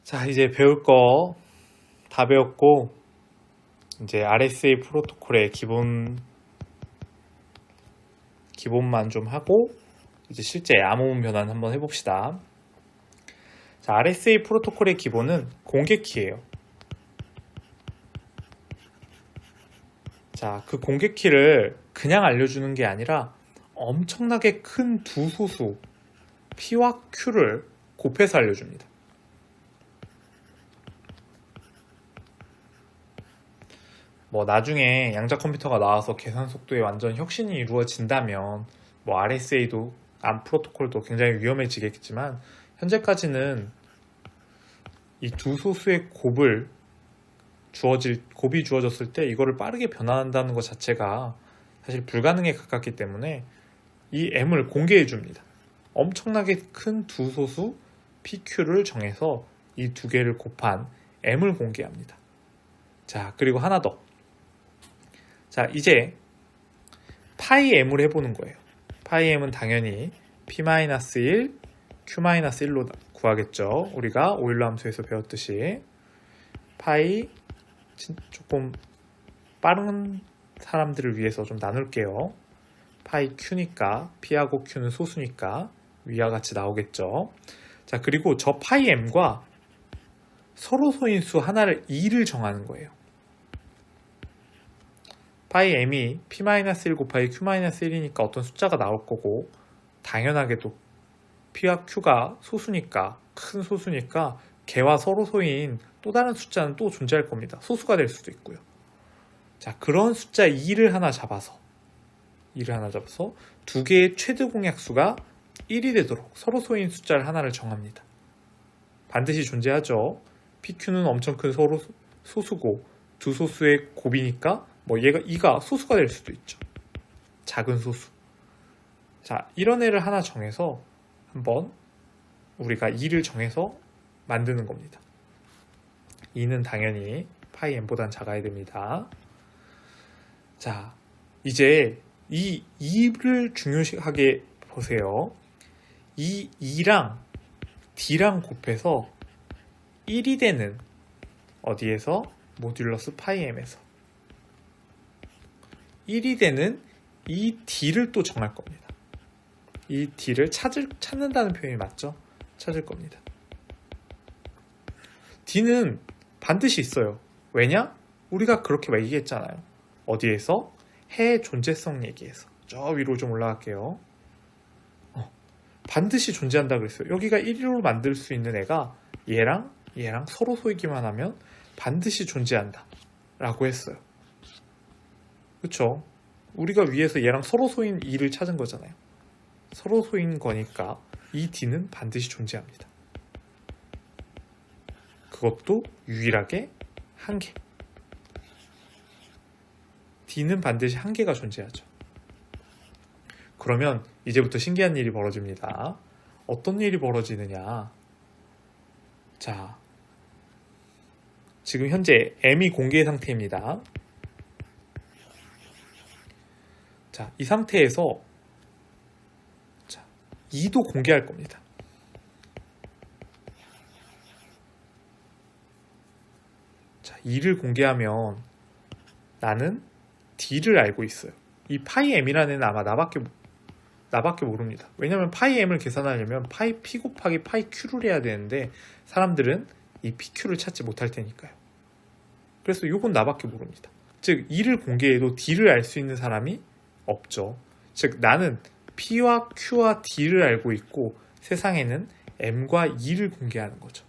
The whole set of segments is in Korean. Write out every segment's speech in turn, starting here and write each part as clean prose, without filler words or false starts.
자, 이제 배울 거 다 배웠고, 이제 RSA 프로토콜의 기본만 좀 하고, 이제 실제 암호문 변환 한번 해봅시다. 자, RSA 프로토콜의 기본은 공개키예요. 자, 그 공개키를 그냥 알려주는 게 아니라 엄청나게 큰 두 소수 P와 Q를 곱해서 알려줍니다. 뭐 나중에 양자 컴퓨터가 나와서 계산 속도에 완전 혁신이 이루어진다면 뭐 RSA도 암 프로토콜도 굉장히 위험해지겠지만 현재까지는 이 두 소수의 곱이 주어졌을 때 이거를 빠르게 변환한다는 것 자체가 사실 불가능에 가깝기 때문에 이 M을 공개해 줍니다. 엄청나게 큰 두 소수 PQ를 정해서 이 두 개를 곱한 M을 공개합니다. 자, 그리고 하나 더. 자, 이제 파이 M을 해보는 거예요. 파이 M은 당연히 P-1, Q-1로 구하겠죠. 우리가 오일러 함수에서 배웠듯이 파이 조금 빠른 사람들을 위해서 좀 나눌게요. 파이 Q니까 P하고 Q는 소수니까 위와 같이 나오겠죠. 자, 그리고 저 파이 M과 서로 소인수 하나를 2를 정하는 거예요. 파이 M이 P-1 곱하기 Q-1이니까 어떤 숫자가 나올 거고 당연하게도 P와 Q가 소수니까 큰 소수니까 걔와 서로 소인 또 다른 숫자는 또 존재할 겁니다. 소수가 될 수도 있고요. 자, 그런 숫자 2를 하나 잡아서 두 개의 최대 공약수가 1이 되도록 서로 소인 숫자를 하나를 정합니다. 반드시 존재하죠. PQ는 엄청 큰 서로 소수고 두 소수의 곱이니까 뭐 얘가 2가 소수가 될 수도 있죠. 작은 소수. 자, 이런 애를 하나 정해서 한번 우리가 2를 정해서 만드는 겁니다. 2는 당연히 파이 M보단 작아야 됩니다. 자, 이제 이 2를 중요하게 보세요. 이 2랑 D랑 곱해서 1이 되는 어디에서? 모듈러스 파이 M에서 1이 되는 이 D를 또 정할 겁니다. 이 D를 찾는다는 표현이 맞죠? 찾을 겁니다. D는 반드시 있어요. 왜냐? 우리가 그렇게 얘기했잖아요. 어디에서? 해의 존재성 얘기해서. 저 위로 좀 올라갈게요. 반드시 존재한다 그랬어요. 여기가 1로 만들 수 있는 애가 얘랑 서로 소이기만 하면 반드시 존재한다 라고 했어요. 그쵸? 우리가 위에서 얘랑 서로 소인 2를 찾은 거잖아요. 서로 소인 거니까 이 D는 반드시 존재합니다. 그것도 유일하게 한 개. D는 반드시 한 개가 존재하죠. 그러면 이제부터 신기한 일이 벌어집니다. 어떤 일이 벌어지느냐. 자, 지금 현재 M이 공개 상태입니다. 자, 이 상태에서 2도 공개할 겁니다. 자, 2를 공개하면 나는 D를 알고 있어요. 이 파이 M이라는 애는 아마 나밖에 모릅니다. 왜냐면 파이 M을 계산하려면 파이 P 곱하기 파이 Q를 해야 되는데 사람들은 이 PQ를 찾지 못할 테니까요. 그래서 이건 나밖에 모릅니다. 즉 2를 공개해도 D를 알 수 있는 사람이 없죠. 즉 나는 P와 Q와 D를 알고 있고 세상에는 M과 2를 공개하는 거죠.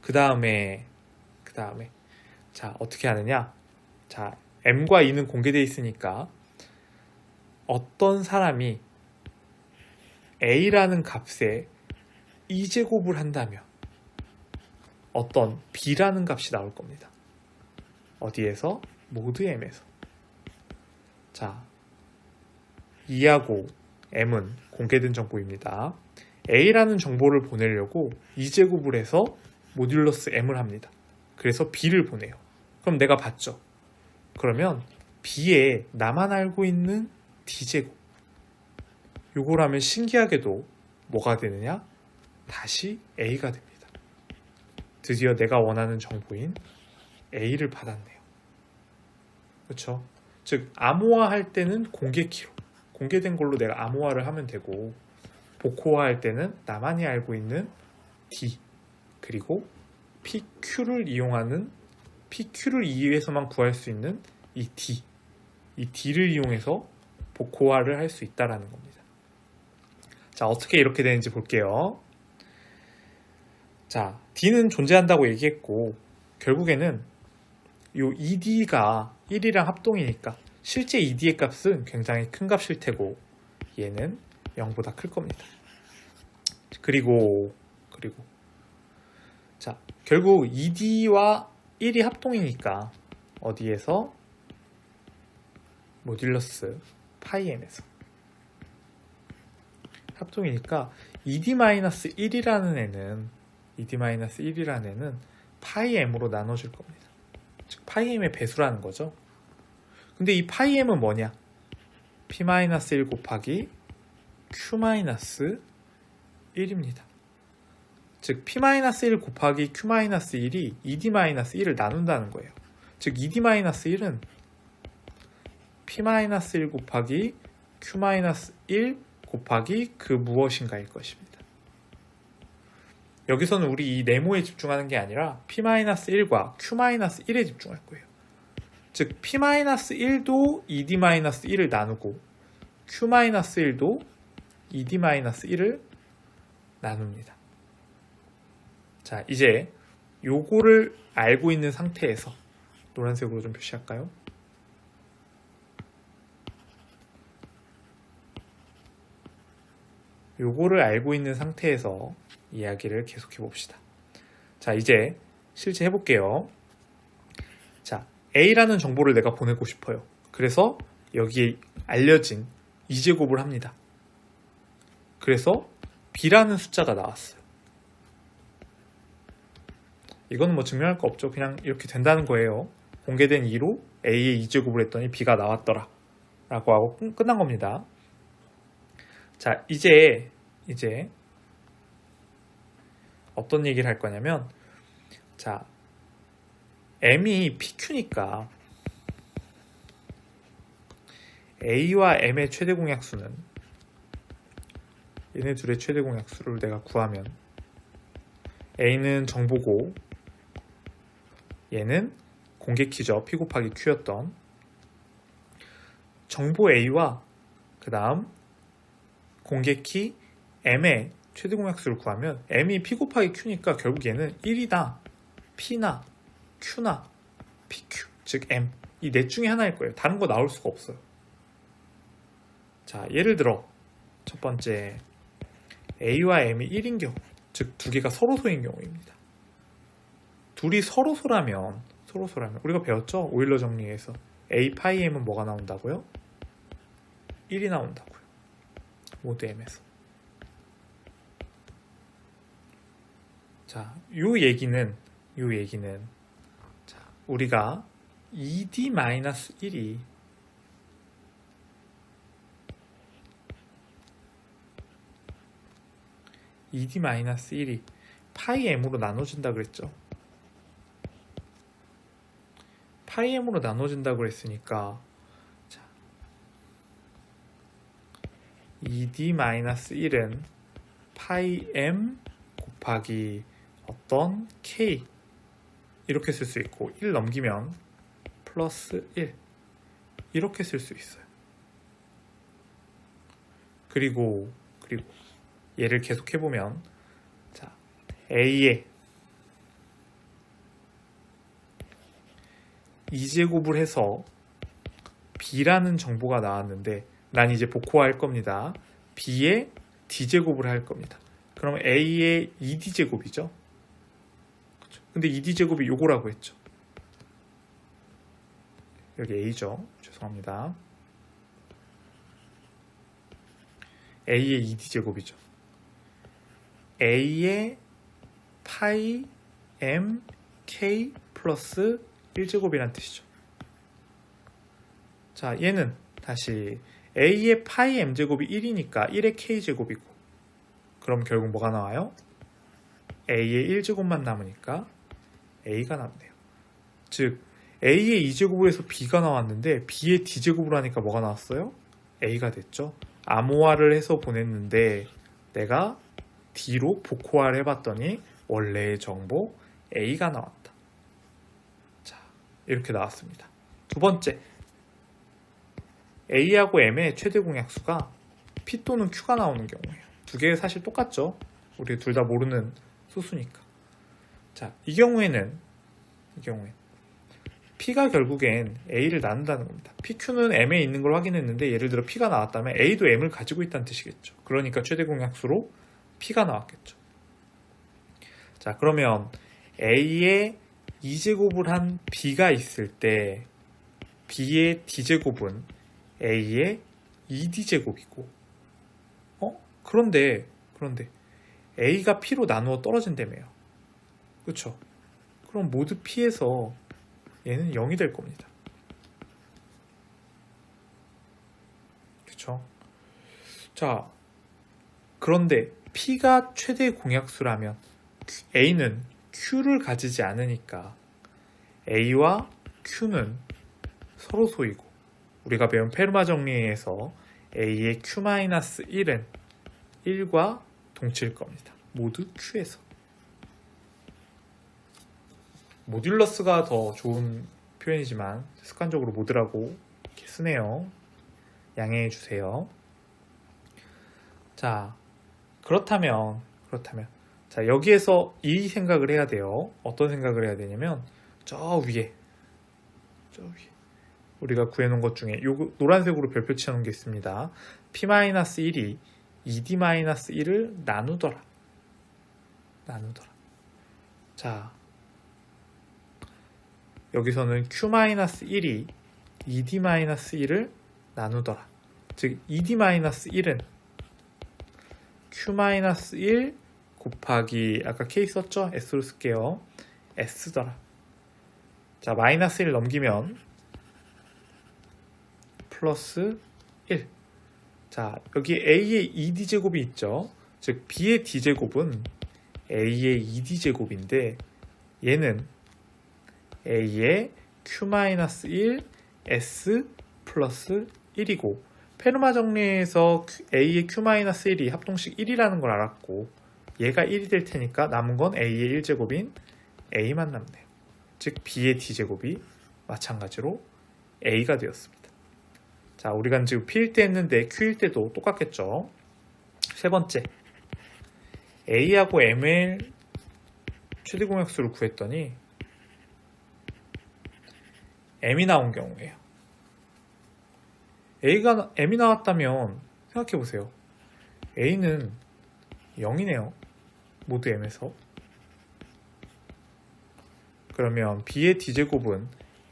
그 다음에 자, 어떻게 하느냐. 자, M과 2는 공개되어 있으니까 어떤 사람이 A라는 값에 2제곱을 한다면 어떤 B라는 값이 나올 겁니다. 어디에서? 모드 M에서. 자, 2하고 M은 공개된 정보입니다. A라는 정보를 보내려고 2제곱을 해서 모듈러스 M을 합니다. 그래서 B를 보내요. 그럼 내가 봤죠. 그러면 B에 나만 알고 있는 D제곱. 요걸 하면 신기하게도 뭐가 되느냐? 다시 A가 됩니다. 드디어 내가 원하는 정보인 A를 받았네요. 그렇죠? 즉 암호화할 때는 공개키로 공개된 걸로 내가 암호화를 하면 되고, 복호화할 때는 나만이 알고 있는 D 그리고 PQ를 이용하는, PQ를 이해해서만 구할 수 있는 이 D를 이용해서 복호화를 할 수 있다라는 겁니다. 자, 어떻게 이렇게 되는지 볼게요. 자, D는 존재한다고 얘기했고, 결국에는 요 ED가 1이랑 합동이니까 실제 ED의 값은 굉장히 큰 값일 테고, 얘는 0보다 클 겁니다. 그리고 자, 결국 ED와 1이 합동이니까 어디에서? 모듈러스 파이m에서 합동이니까 ED-1이라는 애는 파이m으로 나눠질 겁니다. 즉 파이m의 배수라는 거죠. 근데 이 파이m은 뭐냐? P-1 곱하기 Q-1입니다. 즉 P-1 곱하기 Q-1이 ED-1을 나눈다는 거예요. 즉 ED-1은 P-1 곱하기 Q-1 곱하기 그 무엇인가일 것입니다. 여기서는 우리 이 네모에 집중하는 게 아니라 P-1과 Q-1에 집중할 거예요. 즉 P-1도 ED-1을 나누고 Q-1도 ED-1을 나눕니다. 자, 이제 요거를 알고 있는 상태에서 노란색으로 좀 표시할까요? 요거를 알고 있는 상태에서 이야기를 계속해 봅시다. 자, 이제 실제 해볼게요. 자, A라는 정보를 내가 보내고 싶어요. 그래서 여기에 알려진 2제곱을 합니다. 그래서 B라는 숫자가 나왔어요. 이거는 뭐 증명할 거 없죠. 그냥 이렇게 된다는 거예요. 공개된 2로 A의 2제곱을 했더니 B가 나왔더라 라고 하고 끝난 겁니다. 자, 이제 어떤 얘기를 할 거냐면, 자, M이 PQ니까 A와 M의 최대 공약수는, 얘네 둘의 최대 공약수를 내가 구하면 A는 정보고 얘는 공개키죠. P 곱하기 Q였던 정보 A와 그 다음 공개키 M의 최대 공약수를 구하면 M이 P 곱하기 Q니까 결국 얘는 1이다 P나 Q나 PQ 즉 M 이 넷 중에 하나일 거예요. 다른 거 나올 수가 없어요. 자, 예를 들어 첫 번째 A와 M이 1인 경우, 즉 두 개가 서로소인 경우입니다. 둘이 서로소라면 우리가 배웠죠? 오일러 정리에서 A 파이 M은 뭐가 나온다고요? 1이 나온다고요. 모드 M에서. 자, 요 얘기는 자, 우리가 ED-1이 파이 M으로 나눠진다 그랬죠. 파이 M으로 나눠진다 그랬으니까, 자, ED-1은 파이 M 곱하기 어떤 K 이렇게 쓸 수 있고, 1 넘기면 플러스 1 이렇게 쓸 수 있어요. 그리고 얘를 계속 해보면, 자, A에 2제곱을 해서 B라는 정보가 나왔는데, 난 이제 복호화할 겁니다. B에 D제곱을 할 겁니다. 그럼 A의 2D제곱이죠. 근데 2D제곱이 요거라고 했죠. 여기 A죠. 죄송합니다. A의 2D제곱이죠. A의 파이 M K 플러스 1제곱이란 뜻이죠. 자, 얘는 다시 A의 파이 M제곱이 1이니까 1의 K제곱이고, 그럼 결국 뭐가 나와요? A의 1제곱만 남으니까 a가 남네요. 즉 a의 2제곱을 b가 나왔는데 b의 d제곱을 하니까 뭐가 나왔어요? a가 됐죠. 암호화를 해서 보냈는데 내가 d로 복호화를 해봤더니 원래의 정보 a가 나왔다. 자, 이렇게 나왔습니다. 두 번째, a하고 m의 최대 공약수가 p 또는 q가 나오는 경우예요. 두 개 사실 똑같죠. 우리 둘 다 모르는 수수니까. 자, 이 경우에는 p가 결국엔 a를 나눈다는 겁니다. pq는 m에 있는 걸 확인했는데 예를 들어 p가 나왔다면 a도 m을 가지고 있다는 뜻이겠죠. 그러니까 최대 공약수로 p가 나왔겠죠. 자, 그러면 a의 2제곱을 한 b가 있을 때 b의 d제곱은 a의 2d제곱이고 그런데 a가 p로 나누어 떨어진다며요. 그렇죠? 그럼 모두 p에서 얘는 0이 될 겁니다. 그렇죠? 자, 그런데 p가 최대 공약수라면 a는 q를 가지지 않으니까 a와 q는 서로 소이고 우리가 배운 페르마 정리에서 a의 q-1은 1과 동치일 겁니다. 모두 q에서. 모듈러스가 더 좋은 표현이지만 습관적으로 모드라고 이렇게 쓰네요. 양해해 주세요. 자, 그렇다면 자, 여기에서 이 생각을 해야 돼요. 어떤 생각을 해야 되냐면 저 위에 우리가 구해놓은 것 중에 요 노란색으로 별표 치놓은 게 있습니다. p-1이 2d-1을 나누더라. 자, 여기서는 q-1이 2d-1을 나누더라. 즉 2d-1은 q-1 곱하기 아까 k 썼죠? s로 쓸게요. s더라. 자, 마이너스 1 넘기면 플러스 1. 자, 여기 a의 2d제곱이 있죠. 즉 b의 d제곱은 a의 2d제곱인데 얘는 a의 q-1 s 플러스 1이고 페르마 정리에서 a의 q-1이 합동식 1이라는 걸 알았고 얘가 1이 될 테니까 남은 건 a의 1제곱인 a만 남네요. 즉 b의 d제곱이 마찬가지로 a가 되었습니다. 자, 우리가 지금 p일 때 했는데 q일 때도 똑같겠죠. 세 번째, a하고 m의 최대 공약수를 구했더니 m이 나온 경우예요. m이 나왔다면 생각해보세요. a는 0이네요. 모두 m에서. 그러면 b의 d제곱은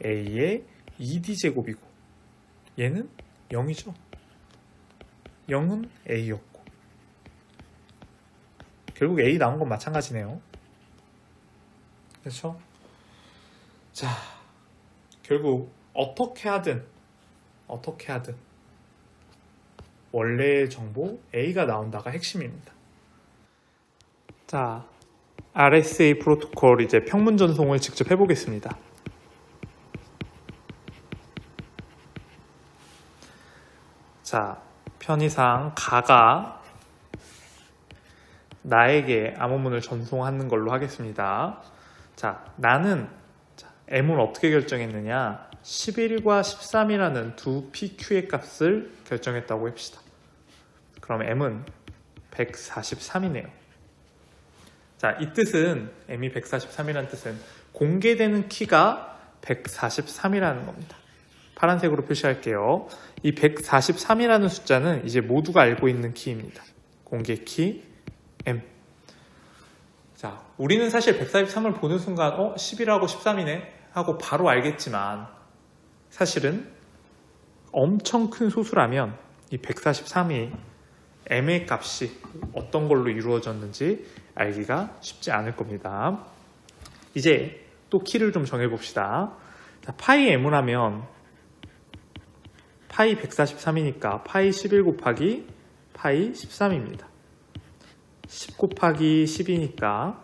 a의 2d제곱이고 얘는 0이죠. 0은 a였고 결국 a 나온 건 마찬가지네요. 그렇죠? 자, 결국 어떻게 하든 원래의 정보 a가 나온다가 핵심입니다. 자, RSA 프로토콜 이제 평문 전송을 직접 해보겠습니다. 자, 편의상 가가 나에게 암호문을 전송하는 걸로 하겠습니다. 자, 나는 m을 어떻게 결정했느냐? 11과 13이라는 두 PQ의 값을 결정했다고 합시다. 그럼 m은 143이네요. 자, 이 뜻은 m이 143이라는 뜻은 공개되는 키가 143이라는 겁니다. 파란색으로 표시할게요. 이 143이라는 숫자는 이제 모두가 알고 있는 키입니다. 공개 키 m. 자, 우리는 사실 143을 보는 순간 11하고 13이네 하고 바로 알겠지만 사실은 엄청 큰 소수라면 이 143이 m의 값이 어떤 걸로 이루어졌는지 알기가 쉽지 않을 겁니다. 이제 또 키를 좀 정해봅시다. 자, 파이 m을 하면 파이 143이니까 파이 11 곱하기 파이 13입니다. 10 곱하기 10이니까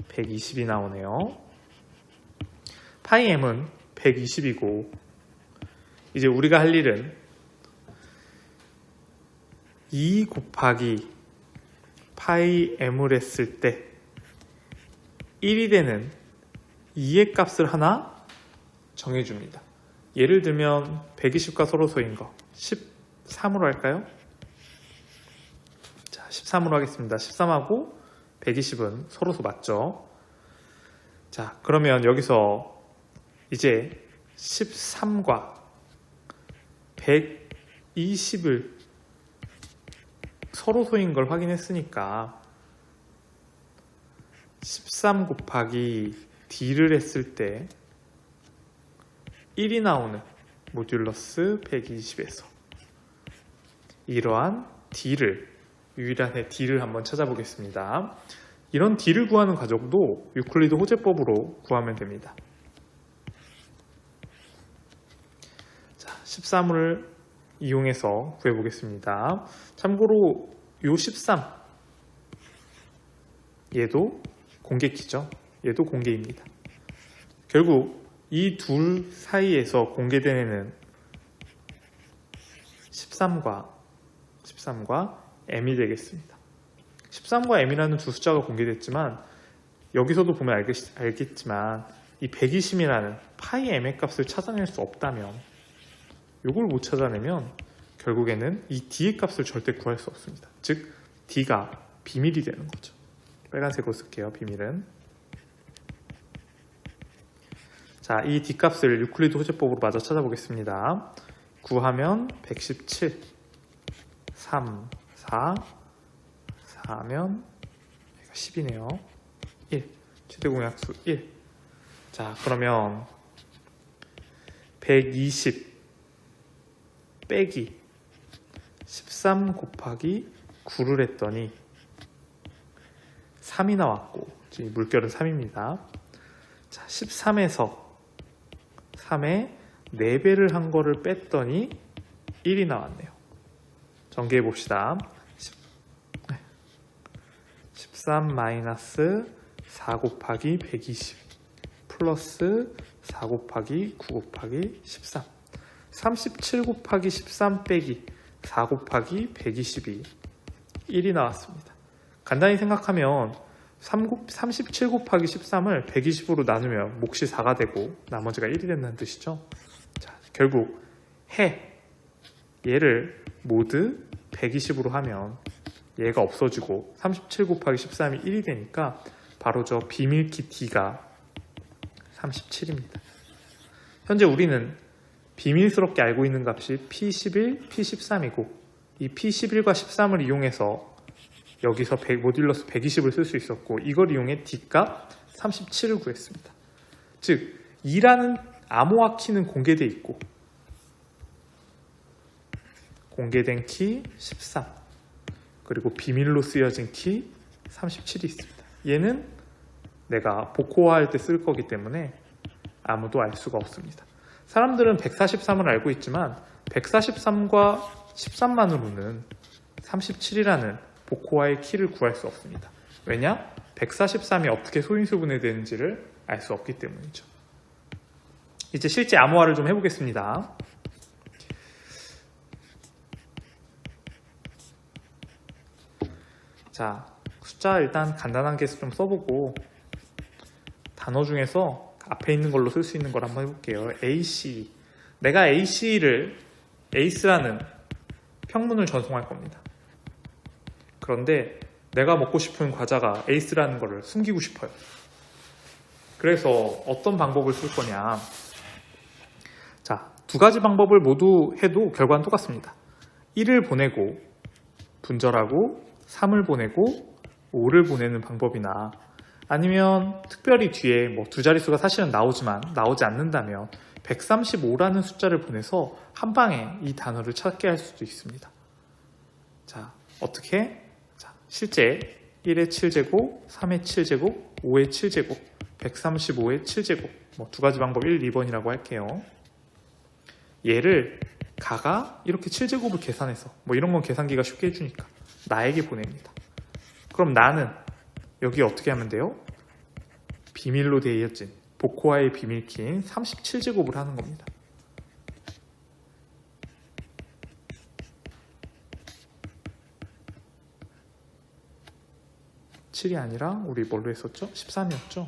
120이 나오네요. 파이 m은 120이고 이제 우리가 할 일은 2 곱하기 파이 m을 했을 때 1이 되는 2의 값을 하나 정해줍니다. 예를 들면 120과 서로소인 거 13으로 할까요? 자, 13으로 하겠습니다. 13하고 120은 서로소 맞죠? 자, 그러면 여기서 이제 13과 120을 서로소인 걸 확인했으니까 13 곱하기 d를 했을 때 1이 나오는 모듈러스 120에서 이러한 d를 유일한의 d를 한번 찾아보겠습니다. 이런 d를 구하는 과정도 유클리드 호재법으로 구하면 됩니다. 자, 13을 이용해서 구해보겠습니다. 참고로 요 13 얘도 공개키죠. 얘도 공개입니다. 결국 이 둘 사이에서 공개된 애는 13과 m이 되겠습니다. 13과 m이라는 두 숫자가 공개됐지만 여기서도 보면 알겠지만 이 120이라는 파이 m의 값을 찾아낼 수 없다면 이걸 못 찾아내면 결국에는 이 d의 값을 절대 구할 수 없습니다. 즉 d가 비밀이 되는 거죠. 빨간색으로 쓸게요. 비밀은. 자, 이 d 값을 유클리드 호재법으로 마저 찾아보겠습니다. 구하면 117, 3, 4, 4면 10이네요. 1, 최대 공약수 1. 자, 그러면 120 빼기 13 곱하기 9를 했더니 3이 나왔고 지금 물결은 3입니다. 자, 13에서 3에 4배를 한 거를 뺐더니 1이 나왔네요. 전개해 봅시다. 13 마이너스 4 곱하기 120 플러스 4 곱하기 9 곱하기 13 37 곱하기 13 빼기 4 곱하기 120이 1이 나왔습니다. 간단히 생각하면 37 곱하기 13을 120으로 나누면 몫이 4가 되고 나머지가 1이 된다는 뜻이죠. 자, 결국 얘를 모두 120으로 하면 얘가 없어지고 37 곱하기 13이 1이 되니까 바로 저 비밀키 d가 37입니다. 현재 우리는 비밀스럽게 알고 있는 값이 P11, P13이고 이 P11과 13을 이용해서 여기서 모듈러스 120을 쓸 수 있었고 이걸 이용해 d값 37을 구했습니다. 즉 2라는 암호화 키는 공개되어 있고 공개된 키 13 그리고 비밀로 쓰여진 키 37이 있습니다. 얘는 내가 복호화할 때 쓸 거기 때문에 아무도 알 수가 없습니다. 사람들은 143을 알고 있지만 143과 13만으로는 37이라는 복호화의 키를 구할 수 없습니다. 왜냐? 143이 어떻게 소인수 분해되는지를 알 수 없기 때문이죠. 이제 실제 암호화를 좀 해보겠습니다. 자, 숫자 일단 간단한 게 좀 써보고 단어 중에서 앞에 있는 걸로 쓸 수 있는 걸 한번 해볼게요. AC. 내가 AC를 AC라는 평문을 전송할 겁니다. 그런데 내가 먹고 싶은 과자가 AC라는 거를 숨기고 싶어요. 그래서 어떤 방법을 쓸 거냐. 자, 두 가지 방법을 모두 해도 결과는 똑같습니다. 1을 보내고 분절하고 3을 보내고 5를 보내는 방법이나 아니면 특별히 뒤에 뭐 두 자릿수가 사실은 나오지만 나오지 않는다면 135라는 숫자를 보내서 한 방에 이 단어를 찾게 할 수도 있습니다. 자, 어떻게? 자, 실제 1의 7제곱, 3의 7제곱, 5의 7제곱, 135의 7제곱 뭐 두 가지 방법 1, 2번이라고 할게요. 얘를 가가 이렇게 7제곱을 계산해서 뭐 이런 건 계산기가 쉽게 해주니까 나에게 보냅니다. 그럼 나는 여기 어떻게 하면 돼요? 비밀로 되어진 복호화의 비밀키인 37제곱을 하는 겁니다. (7이) 아니라 우리 뭘로 했었죠? (13이었죠)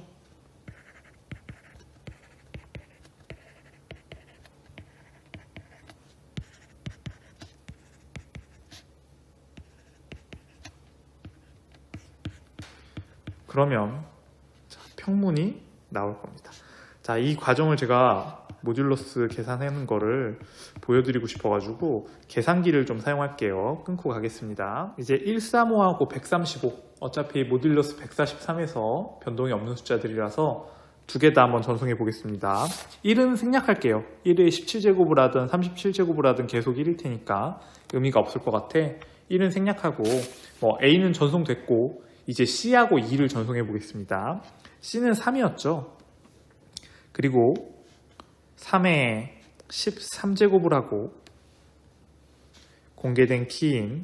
그러면 평문이 나올 겁니다. 자, 이 과정을 제가 모듈러스 계산하는 거를 보여드리고 싶어가지고 계산기를 좀 사용할게요. 끊고 가겠습니다. 이제 135하고 135, 어차피 모듈러스 143에서 변동이 없는 숫자들이라서 두 개 다 한번 전송해 보겠습니다. 1은 생략할게요. 1에 17제곱을 하든 37제곱을 하든 계속 1일 테니까 의미가 없을 것 같아. 1은 생략하고 A는 전송됐고 이제 C하고 2를 전송해 보겠습니다. C는 3이었죠. 그리고 3에 13제곱을 하고 공개된 키인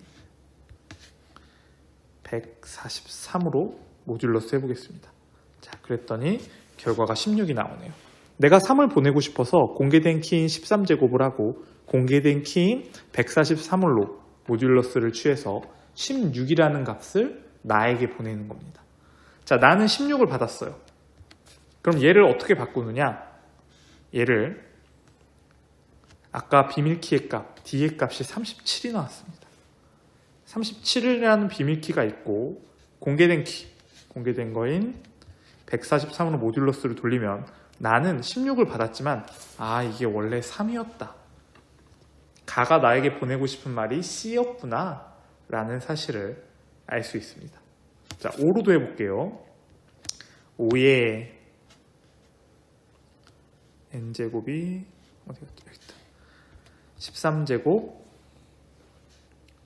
143으로 모듈러스 해보겠습니다. 자, 그랬더니 결과가 16이 나오네요. 내가 3을 보내고 싶어서 공개된 키인 13제곱을 하고 공개된 키인 143으로 모듈러스를 취해서 16이라는 값을 나에게 보내는 겁니다. 자, 나는 16을 받았어요. 그럼 얘를 어떻게 바꾸느냐? 얘를 아까 비밀키의 값, D의 값이 37이 나왔습니다. 37이라는 비밀키가 있고 공개된 키, 공개된 거인 143으로 모듈러스를 돌리면 나는 16을 받았지만 이게 원래 3이었다. 가가 나에게 보내고 싶은 말이 C였구나 라는 사실을 알 수 있습니다. 자, 5로도 해볼게요. 5의 n제곱이 어디갔죠? 여기 있다. 13제곱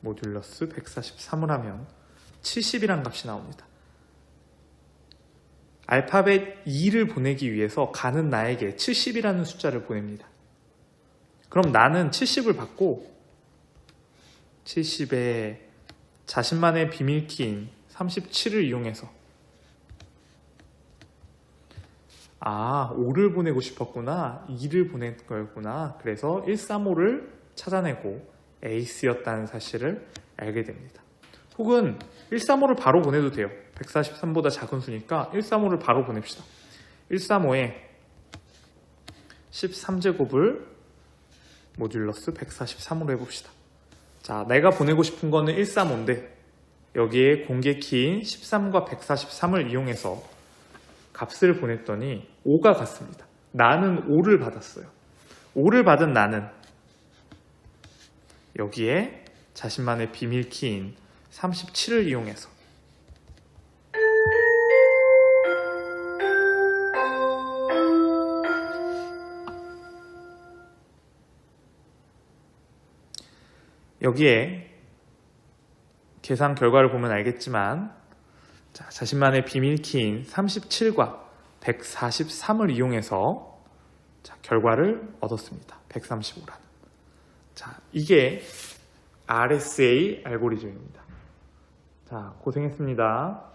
모듈러스 143을 하면 70이라는 값이 나옵니다. 알파벳 2를 보내기 위해서 가는 나에게 70이라는 숫자를 보냅니다. 그럼 나는 70을 받고 70에 자신만의 비밀키인 37을 이용해서 5를 보내고 싶었구나, 2를 보낸 거였구나. 그래서 135를 찾아내고 에이스였다는 사실을 알게 됩니다. 혹은 135를 바로 보내도 돼요. 143보다 작은 수니까 135를 바로 보냅시다. 135에 13제곱을 모듈러스 143으로 해봅시다. 자, 내가 보내고 싶은 거는 135인데 여기에 공개 키인 13과 143을 이용해서 값을 보냈더니 5가 같습니다. 나는 5를 받았어요. 5를 받은 나는 여기에 자신만의 비밀 키인 37을 이용해서 여기에 계산 결과를 보면 알겠지만 자신만의 비밀 키인 37과 143을 이용해서 결과를 얻었습니다. 135라는. 자, 이게 RSA 알고리즘입니다. 자, 고생했습니다.